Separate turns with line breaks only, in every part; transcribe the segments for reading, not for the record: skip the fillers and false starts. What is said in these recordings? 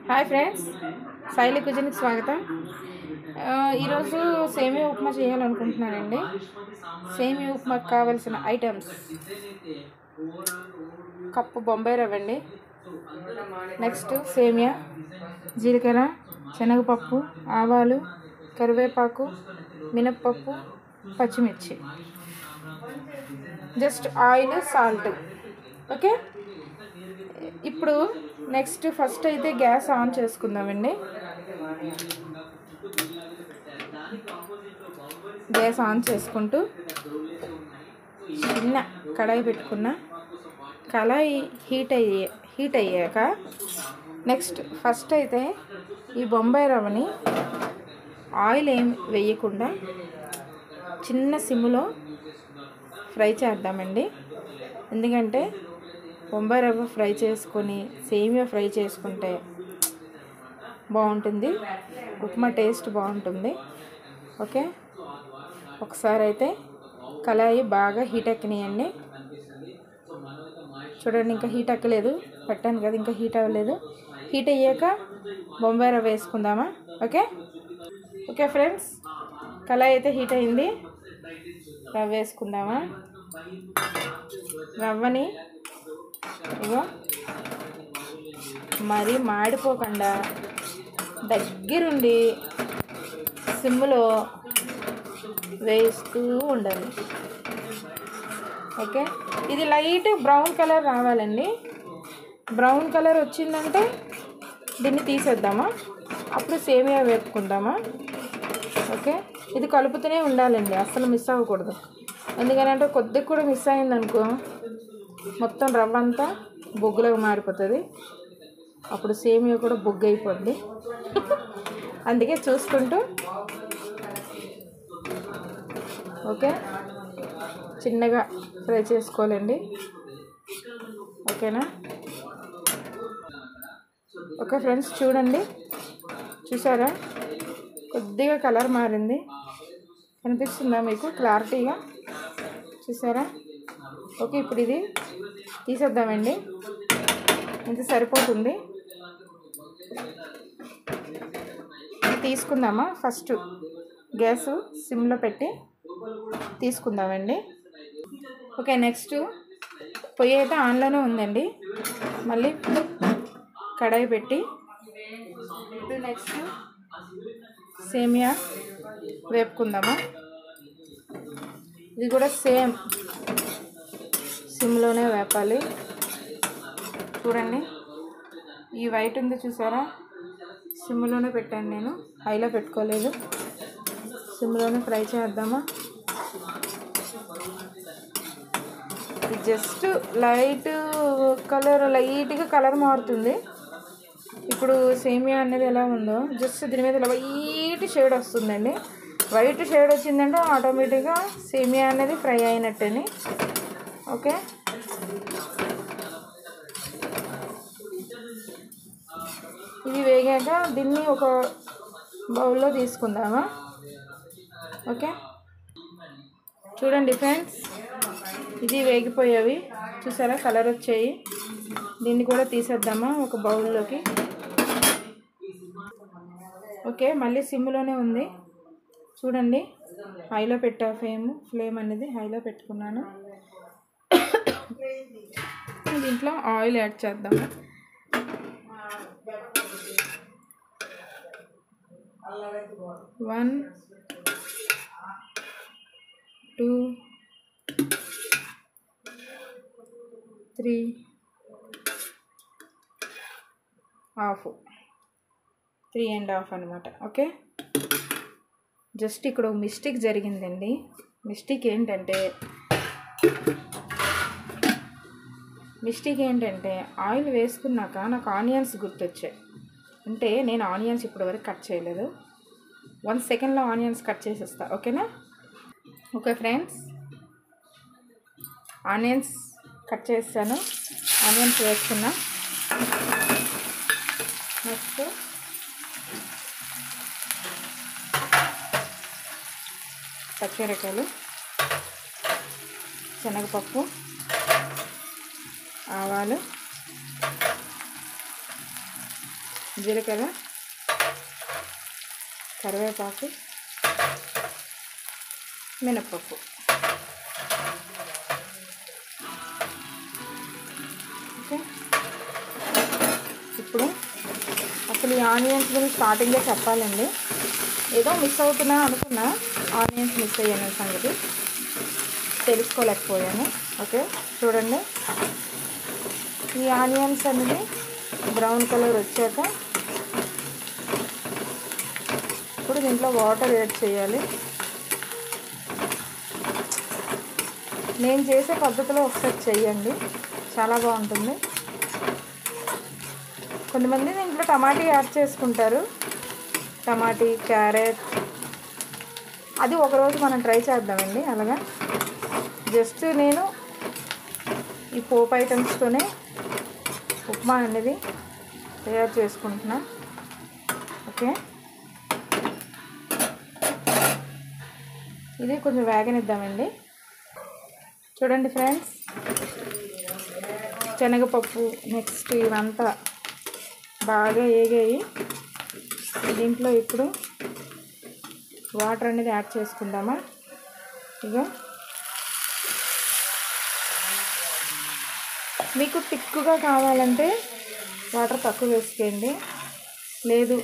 Hi friends, శైలి కిచెన్కి స్వాగతం. ఈరోజు సేమియా ఉప్మా చేయాలనుకుంటున్నానండి. సేమియా ఉప్మాకు కావలసిన ఐటమ్స్: కప్పు బొంబాయి రవ్వ అండి, నెక్స్ట్ సేమియా, జీలకర్ర, శనగపప్పు, ఆవాలు, కరివేపాకు, మినప్పప్పు, పచ్చిమిర్చి, జస్ట్ ఆయిల్, సాల్ట్. ఓకే, ఇప్పుడు నెక్స్ట్ ఫస్ట్ అయితే గ్యాస్ ఆన్ చేసుకుందామండి. గ్యాస్ ఆన్ చేసుకుంటూ చిన్న కడాయి పెట్టుకున్న. కడాయి హీట్ అయ్యాక నెక్స్ట్ ఫస్ట్ అయితే ఈ బొంబాయి రవ్వని ఆయిల్ ఏం వేయకుండా చిన్న సిమ్లో ఫ్రై చేద్దామండి. ఎందుకంటే బొంబాయి రవ్వ ఫ్రై చేసుకొని సేమియా ఫ్రై చేసుకుంటే బాగుంటుంది, ఉప్మా టేస్ట్ బాగుంటుంది. ఓకే, ఒకసారి అయితే కళాయి బాగా హీట్ ఎక్కనియండి. చూడండి, ఇంకా హీట్ ఎక్కలేదు, పెట్టాను కదా, ఇంకా హీట్ అవ్వలేదు. హీట్ అయ్యాక బొంబాయి రవ్వ వేసుకుందామా? ఓకే ఓకే ఫ్రెండ్స్, కళాయి అయితే హీట్ అయింది. రవ్వ వేసుకుందామా? రవ్వని ఇగో మరి మాడిపోకుండా దగ్గరుండి సిమ్లో వేస్తూ ఉండాలి. ఓకే, ఇది లైట్ బ్రౌన్ కలర్ రావాలండి. బ్రౌన్ కలర్ వచ్చిందంటే దీన్ని తీసేద్దామా, అప్పుడు సేమియా వేపుకుందామా? ఓకే, ఇది కలుపుతూనే ఉండాలండి, అస్సలు మిస్ అవ్వకూడదు. ఎందుకంటే కొద్దిగా కూడా మిస్ అయిందనుకో మొత్తం రవ్వ అంతా బొగ్గులకు మారిపోతుంది, అప్పుడు సేమియా కూడా బొగ్గు అయిపోద్ది. అందుకే చూసుకుంటూ ఓకే చిన్నగా ఫ్రై చేసుకోవాలండి. ఓకేనా? ఓకే ఫ్రెండ్స్, చూడండి, చూసారా కొద్దిగా కలర్ మారింది, కనిపిస్తుందా మీకు క్లారిటీగా? చూసారా? ఓకే, ఇప్పుడు ఇది తీసేద్దామండి, ఇంత సరిపోతుంది. తీసుకుందామా? ఫస్ట్ గ్యాస్ సిమ్లో పెట్టి తీసుకుందామండి. ఓకే, నెక్స్ట్ పొయ్యి అయితే ఆన్లోనే ఉందండి. మళ్ళీ కడాయి పెట్టి ఇప్పుడు నెక్స్ట్ సేమియా వేపుకుందామా? ఇది కూడా సేమ్ సిమ్లోనే వేపాలి. చూడండి, ఈ వైట్ ఉంది చూసారా, సిమ్లోనే పెట్టాను నేను, హైలో పెట్టుకోలేదు. సిమ్లోనే ఫ్రై చేద్దామా? జస్ట్ లైట్గా కలర్ మారుతుంది. ఇప్పుడు సేమియా అనేది ఎలా ఉందో జస్ట్ దీని మీద వైట్ షేడ్ వస్తుందండి. వైట్ షేడ్ వచ్చిందంటే ఆటోమేటిక్గా సేమియా అనేది ఫ్రై అయినట్టని. ఓకే, ఇది వేగాక దీన్ని ఒక బౌల్లో తీసుకుందామా? ఓకే, చూడండి ఫ్రెండ్స్, ఇది వేగిపోయేవి చూసారా, కలర్ వచ్చాయి. దీన్ని కూడా తీసేద్దామా ఒక బౌల్లోకి? ఓకే, మళ్ళీ సిమ్లోనే ఉంది. చూడండి, హైలో పెట్టా, ఫ్లేమ్ అనేది హైలో పెట్టుకున్నాను. దీంట్లో ఆయిల్ యాడ్ చేద్దాము. వన్ 2 3 హాఫ్ 3.5 అనమాట. ఓకే, జస్ట్ ఇక్కడ మిస్టేక్ జరిగిందండి. మిస్టేక్ ఏంటంటే ఆయిల్ వేసుకున్నాక నాకు ఆనియన్స్ గుర్తొచ్చాయి. అంటే నేను ఆనియన్స్ ఇప్పటివరకు కట్ చేయలేదు. 1 సెకండ్లో ఆనియన్స్ కట్ చేసేస్తా. ఓకేనా? ఓకే ఫ్రెండ్స్, ఆనియన్స్ కట్ చేస్తాను. ఆనియన్స్ వేసుకున్నా. నెక్స్ట్ పచ్చిమిరపకాయలు, శనగపప్పు, ఆవాలు, జీలకర్ర, కరివేపాకు, మినపప్పు. ఓకే, ఇప్పుడు అసలు ఈ ఆనియన్స్ గురించి స్టార్టింగ్లో చెప్పాలండి. ఏదో మిస్ అవుతున్నా అనుకున్నా, ఆనియన్స్ మిస్ అయ్యాను సంగతి తెలుసుకోలేకపోయాను. ఓకే, చూడండి, ఈ ఆనియన్స్ అనేది బ్రౌన్ కలర్ వచ్చాక ఇప్పుడు దీంట్లో వాటర్ యాడ్ చేయాలి. నేను చేసే పద్ధతిలో ఒకసారి చెయ్యండి, చాలా బాగుంటుంది. కొంతమంది దీంట్లో టమాటీ యాడ్ చేసుకుంటారు, టమాటీ, క్యారెట్. అది ఒకరోజు మనం ట్రై చేద్దామండి. అలాగా జస్ట్ నేను ఈ పోపు ఐటమ్స్తోనే ఉప్మా అనేది తయారు చేసుకుంటున్నా. ఓకే, ఇది కొంచెం వేగనిద్దామండి. చూడండి ఫ్రెండ్స్, శనగపప్పు నెక్స్ట్ ఇవంతా బాగా వేగాయి. దీంట్లో ఇప్పుడు వాటర్ అనేది యాడ్ చేసుకుందామా. ఇక మీకు థిక్గా కావాలంటే వాటర్ తక్కువ వేసుకోండి, లేదు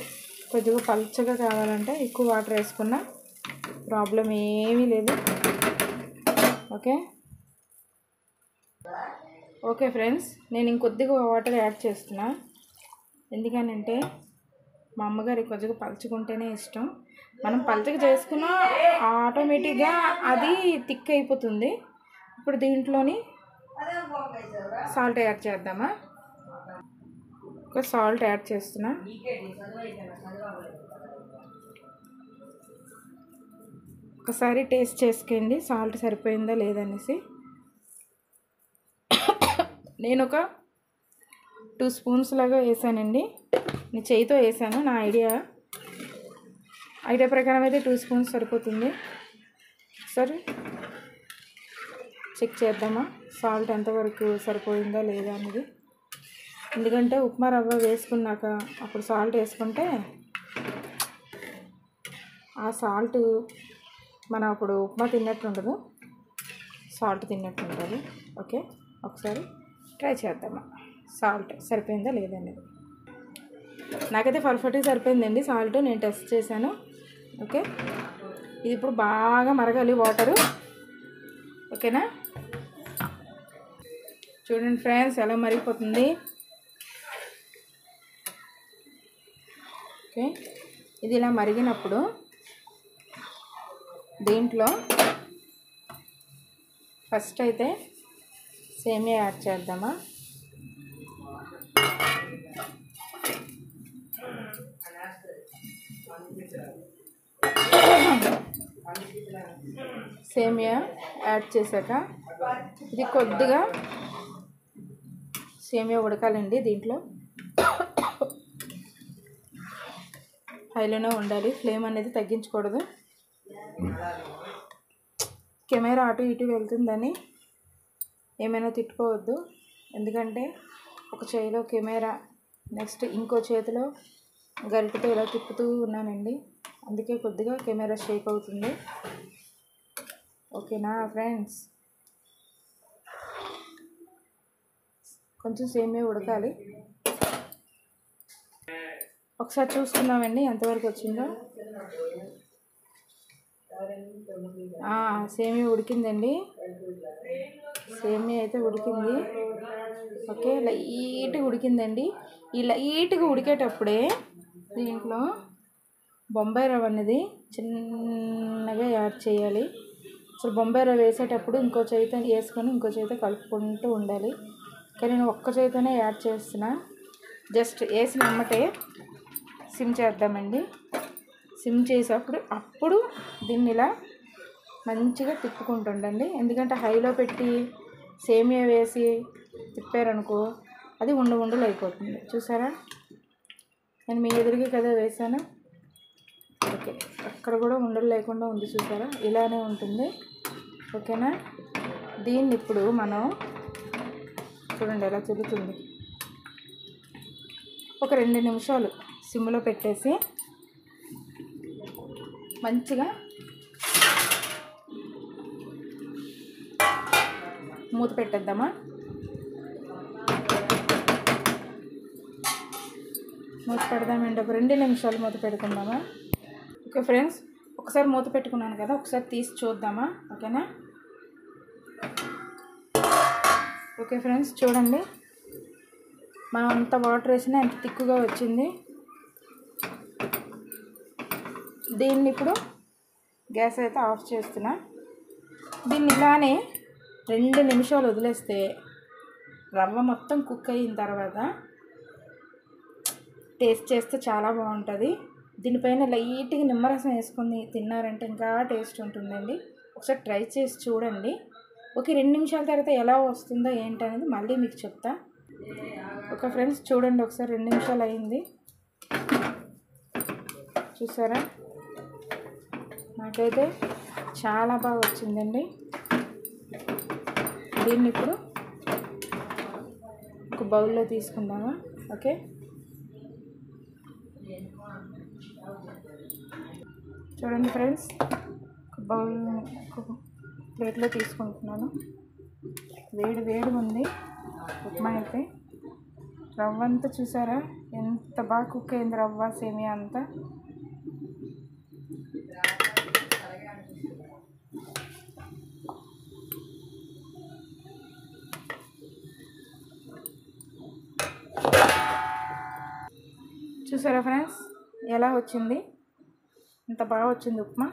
కొద్దిగా పల్చగా కావాలంటే ఎక్కువ వాటర్ వేసుకున్నా ప్రాబ్లం ఏమీ లేదు. ఓకే ఓకే ఫ్రెండ్స్, నేను ఇంకొద్దిగా వాటర్ యాడ్ చేస్తున్నా. ఎందుకనంటే మా అమ్మగారికి కొద్దిగా పలుచుకుంటేనే ఇష్టం. మనం పలుచగా చేసుకున్నా ఆటోమేటిక్గా అది థిక్ అయిపోతుంది. ఇప్పుడు దీంట్లోని సాల్ట్ యాడ్ చేద్దామా. ఒక సాల్ట్ యాడ్ చేస్తున్నా. ఒకసారి టేస్ట్ చేసుకోండి సాల్ట్ సరిపోయిందా లేదనేసి. నేను ఒక 2 స్పూన్స్ లాగా వేసానండి. నేను చేయితో వేసాను, నా ఐడియా ప్రకారం అయితే 2 స్పూన్స్ సరిపోతుంది. సరే చెక్ చేద్దామా సాల్ట్ ఎంతవరకు సరిపోయిందా లేదా అనేది. ఎందుకంటే ఉప్మా రవ్వ వేసుకున్నాక అప్పుడు సాల్ట్ వేసుకుంటే ఆ సాల్ట్ మనం అప్పుడు ఉప్మా తిన్నట్టు ఉండదు, సాల్ట్ తిన్నట్టు ఉంటుంది. ఓకే, ఒకసారి ట్రై చేద్దామా సాల్ట్ సరిపోయిందా లేదనేది. నాకైతే పర్ఫెక్ట్గా సరిపోయిందండి సాల్ట్, నేను టెస్ట్ చేశాను. ఓకే, ఇది ఇప్పుడు బాగా మరగాలి వాటరు. ఓకేనా, చూడండి ఫ్రెండ్స్ ఎలా మరిగిపోతుంది. ఓకే, ఇది ఇలా మరిగినప్పుడు దీంట్లో ఫస్ట్ అయితే సేమియా యాడ్ చేద్దామా. సేమియా యాడ్ చేశాక ఇది కొద్దిగా సేమియా ఉడకాలండి. దీంట్లో హైలోనే ఉండాలి, ఫ్లేమ్ అనేది తగ్గించకూడదు. కెమెరా అటు ఇటు వెళ్తుందని ఏమైనా తిట్టుకోవద్దు, ఎందుకంటే ఒక చేతిలో కెమెరా నెక్స్ట్ ఇంకో చేతిలో గరిటెతో ఇలా తిప్పుతూ ఉన్నానండి, అందుకే కొద్దిగా కెమెరా షేక్ అవుతుంది. ఓకేనా ఫ్రెండ్స్, కొంచెం సేమియా ఉడకాలి. ఒకసారి చూసుకుందామండి ఎంతవరకు వచ్చిందో. సేమియా ఉడికిందండి, సేమియా అయితే ఉడికింది. ఓకే, లైట్గా ఉడికిందండి. ఈ లైట్గా ఉడికేటప్పుడే దీంట్లో బొంబాయి రవ్వ అనేది చిన్నగా యాడ్ చేయాలి. అసలు బొంబాయి రవ్వ వేసేటప్పుడు ఇంకో చేతితో వేసుకొని ఇంకో చేతితో కలుపుకుంటూ ఉండాలి. కానీ నేను ఒక్క చేతితోనే యాడ్ చేస్తున్నా. జస్ట్ వేసిన వెంబటే సిమ్ చేద్దామండి. సిమ్ చేసేటప్పుడు అప్పుడు దీన్ని ఇలా మంచిగా తిప్పుకుంటుండండి. ఎందుకంటే హైలో పెట్టి సేమియా వేసి తిప్పారనుకో అది ఉండలు అయిపోతుంది. చూసారా, నేను మీ ఎదురుగా కదా వేసాను. ఓకే, అక్కడ కూడా ఉండలు లేకుండా ఉంది చూసారా, ఇలానే ఉంటుంది. ఓకేనా, దీన్ని ఇప్పుడు మనం చూడండి ఎలా తిరుగుతుంది. ఒక 2 నిమిషాలు సిమ్లో పెట్టేసి మంచిగా మూత పెట్టేద్దామా. మూత పెడదామండి, ఒక 2 నిమిషాలు మూత పెట్టుకుందామా. ఓకే ఫ్రెండ్స్, ఒకసారి మూత పెట్టుకున్నాను కదా, ఒకసారి తీసి చూద్దామా. ఓకేనా. ఓకే ఫ్రెండ్స్, చూడండి మనం అంత వాటర్ వేసినా ఎంత తిక్కుగా వచ్చింది. దీన్ని ఇప్పుడు గ్యాస్ అయితే ఆఫ్ చేస్తున్నా. దీన్ని ఇలానే 2 నిమిషాలు వదిలేస్తే రవ్వ మొత్తం కుక్ అయిన తర్వాత టేస్ట్ చేస్తే చాలా బాగుంటుంది. దీనిపైన లైట్గా నిమ్మరసం వేసుకొని తిన్నారంటే ఇంకా టేస్ట్ ఉంటుందండి. ఒకసారి ట్రై చేసి చూడండి. ఓకే, 2 నిమిషాల తర్వాత ఎలా వస్తుందో ఏంటనేది మళ్ళీ మీకు చెప్తా. ఓకే ఫ్రెండ్స్, చూడండి ఒకసారి 2 నిమిషాలు అయింది. చూసారా, నాకైతే చాలా బాగా వచ్చిందండి. దీన్ని ఇప్పుడు ఒక బౌల్లో తీసుకుందామా. ఓకే, చూడండి ఫ్రెండ్స్, ఒక ప్లేట్లో తీసుకుంటున్నాను. వేడిగా ఉంది ఉప్మా అయితే. రవ్వ అంతా చూసారా ఎంత బాగా కుక్ అయింది, రవ్వ సేమియా అంతా. చూసారా ఫ్రెండ్స్ ఎలా వచ్చింది, ఎంత బాగా వచ్చింది ఉప్మా.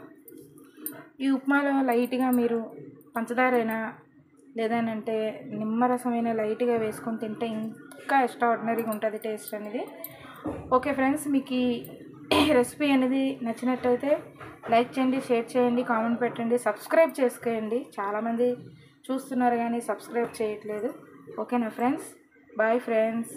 ఈ ఉప్మాలో లైట్గా మీరు పంచదారైనా లేదనంటే నిమ్మరసమైన లైట్గా వేసుకొని తింటే ఇంకా ఎక్స్ట్రాఆర్డినరీగా ఉంటుంది టేస్ట్ అనేది. ఓకే ఫ్రెండ్స్, మీకు ఈ రెసిపీ అనేది నచ్చినట్టయితే లైక్ చేయండి, షేర్ చేయండి, కామెంట్ పెట్టండి, సబ్స్క్రైబ్ చేసుకోండి. చాలామంది చూస్తున్నారు కానీ సబ్స్క్రైబ్ చేయట్లేదు. ఓకేనా ఫ్రెండ్స్, బాయ్ ఫ్రెండ్స్.